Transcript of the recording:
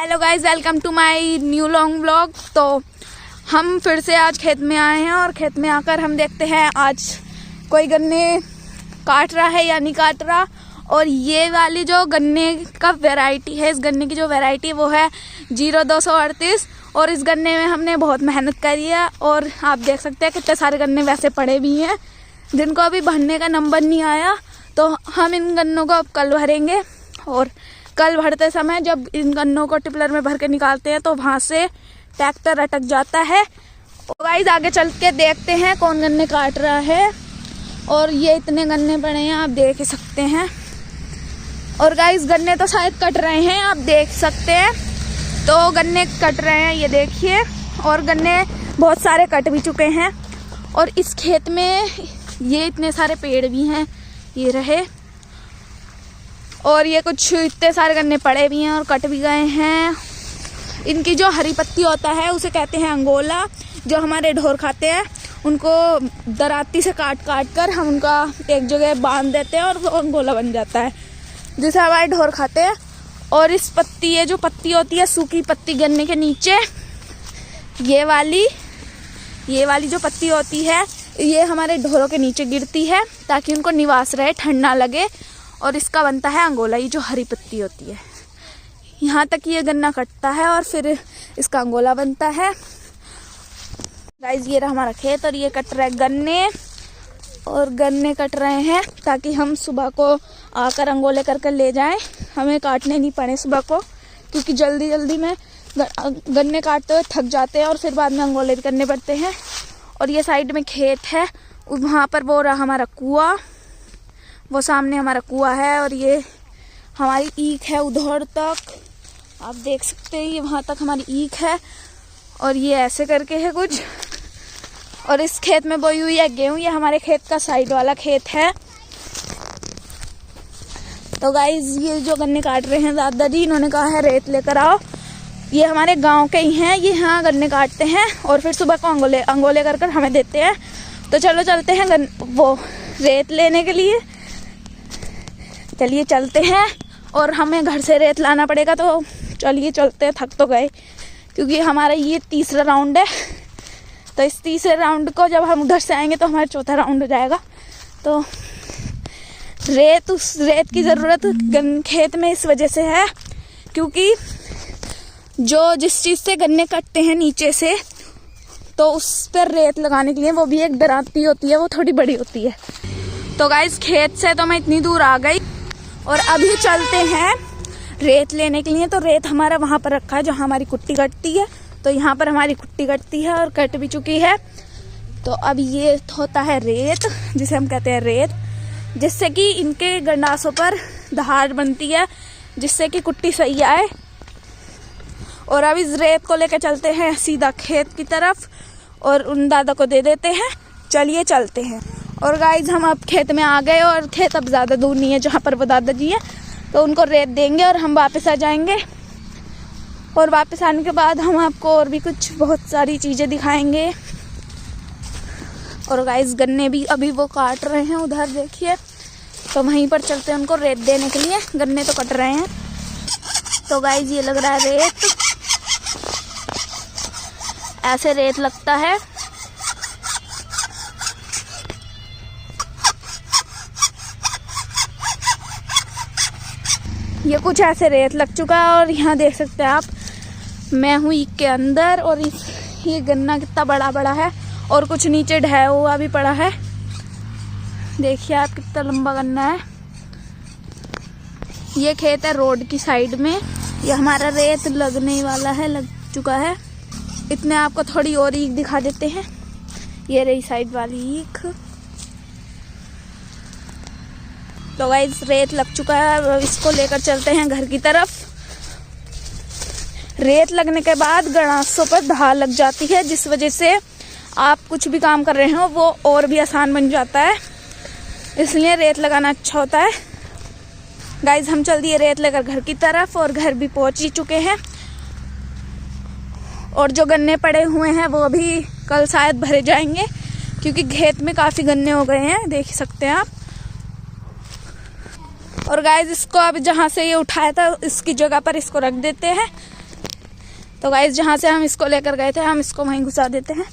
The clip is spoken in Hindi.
Hello guys, welcome to my new long vlog. तो हम फिर से आज खेत में आए हैं और खेत में आकर हम देखते हैं आज कोई गन्ने काट रहा है या नहीं काट रहा। और ये वाली जो गन्ने का वैरायटी है, इस गन्ने की जो वैरायटी वो है 0238। और इस गन्ने में हमने बहुत मेहनत करी है और आप देख सकते हैं कितने सारे गन्ने वैसे पड़े भी हैं जिनको अभी भरने का नंबर नहीं आया। तो हम इन गन्नों को अब कल भरेंगे और कल भरते समय जब इन गन्नों को टिपलर में भर के निकालते हैं तो वहाँ से ट्रैक्टर अटक जाता है। और गाइस आगे चल के देखते हैं कौन गन्ने काट रहा है। और ये इतने गन्ने पड़े हैं, आप देख ही सकते हैं। और गाइस गन्ने तो शायद कट रहे हैं, आप देख सकते हैं। तो गन्ने कट रहे हैं, ये देखिए। और गन्ने बहुत सारे कट भी चुके हैं। और इस खेत में ये इतने सारे पेड़ भी हैं, ये रहे। और ये कुछ इतने सारे गन्ने पड़े भी हैं और कट भी गए हैं। इनकी जो हरी पत्ती होता है उसे कहते हैं अंगोला, जो हमारे ढोर खाते हैं। उनको दराती से काट काट कर हम उनका एक जगह बांध देते हैं और वो अंगोला बन जाता है, जिसे हमारे ढोर खाते हैं। और इस पत्ती, ये जो पत्ती होती है सूखी पत्ती गन्ने के नीचे, ये वाली जो पत्ती होती है ये हमारे ढोरों के नीचे गिरती है ताकि उनको निवास रहे, ठंड ना लगे। और इसका बनता है अंगोला, ये जो हरी पत्ती होती है। यहाँ तक ये गन्ना कटता है और फिर इसका अंगोला बनता है। गाइस ये रहा हमारा खेत और ये कट रहे गन्ने। और गन्ने कट रहे हैं ताकि हम सुबह को आकर अंगोले करके ले जाएं, हमें काटने नहीं पड़े सुबह को, क्योंकि जल्दी जल्दी में गन्ने काटते हुए थक जाते हैं और फिर बाद में अंगोले करने पड़ते हैं। और ये साइड में खेत है, वहाँ पर वो रहा हमारा कुआं, वो सामने हमारा कुआं है। और ये हमारी ईख है उधर तक, आप देख सकते हैं, ये वहाँ तक हमारी ईख है। और ये ऐसे करके है कुछ। और इस खेत में बोई हुई है गेहूँ, ये हमारे खेत का साइड वाला खेत है। तो गाइज ये जो गन्ने काट रहे हैं दादाजी, इन्होंने कहा है रेत लेकर आओ। ये हमारे गांव के ही हैं, ये यहाँ गन्ने काटते हैं और फिर सुबह को अंगोले कर कर हमें देते हैं। तो चलो चलते हैं वो रेत लेने के लिए। चलिए चलते हैं। और हमें घर से रेत लाना पड़ेगा, तो चलिए चलते हैं। थक तो गए क्योंकि हमारा ये तीसरा राउंड है। तो इस तीसरे राउंड को जब हम उधर से आएंगे तो हमारा चौथा राउंड हो जाएगा। तो उस रेत की ज़रूरत खेत में इस वजह से है क्योंकि जिस चीज़ से गन्ने कटते हैं नीचे से, तो उस पर रेत लगाने के लिए वो भी एक दराती होती है, वो थोड़ी बड़ी होती है। तो गाइस खेत से तो मैं इतनी दूर आ गई और अभी चलते हैं रेत लेने के लिए। तो रेत हमारा वहाँ पर रखा है जहाँ हमारी कुट्टी कटती है। तो यहाँ पर हमारी कुट्टी कटती है और कट भी चुकी है। तो अब ये होता है रेत, जिसे हम कहते हैं रेत, जिससे कि इनके गंडासों पर धार बनती है, जिससे कि कुट्टी सही आए। और अब इस रेत को लेकर चलते हैं सीधा खेत की तरफ और उन दादा को दे देते हैं। चलिए चलते हैं। और गाइज हम अब खेत में आ गए और खेत अब ज़्यादा दूर नहीं है जहाँ पर वो दादाजी है। तो उनको रेत देंगे और हम वापस आ जाएंगे। और वापस आने के बाद हम आपको और भी कुछ बहुत सारी चीज़ें दिखाएंगे। और गाइज गन्ने भी अभी वो काट रहे हैं, उधर देखिए। तो वहीं पर चलते हैं उनको रेत देने के लिए। गन्ने तो कट रहे हैं। तो गाइज ये लग रहा है रेत, ऐसे रेत लगता है। ये कुछ ऐसे रेत लग चुका है। और यहाँ देख सकते हैं आप, मैं हूँ ईख के अंदर। और ये गन्ना कितना बड़ा बड़ा है और कुछ नीचे ढहा हुआ भी पड़ा है। देखिए आप कितना लंबा गन्ना है। ये खेत है रोड की साइड में। ये हमारा रेत लगने वाला है, लग चुका है। इतने आपको थोड़ी और ईख दिखा देते हैं। ये रही साइड वाली ईख। तो गाइस रेत लग चुका है, इसको लेकर चलते हैं घर की तरफ। रेत लगने के बाद गणासों पर धार लग जाती है, जिस वजह से आप कुछ भी काम कर रहे हो वो और भी आसान बन जाता है। इसलिए रेत लगाना अच्छा होता है। गाइस हम चल दिए रेत लेकर घर की तरफ और घर भी पहुंच ही चुके हैं। और जो गन्ने पड़े हुए हैं वो अभी कल शायद भरे जाएंगे, क्योंकि खेत में काफ़ी गन्ने हो गए हैं, देख सकते हैं आप। और गाइस इसको अब जहाँ से ये उठाया था इसकी जगह पर इसको रख देते हैं तो गाइस जहाँ से हम इसको लेकर गए थे हम इसको वहीं घुसा देते हैं।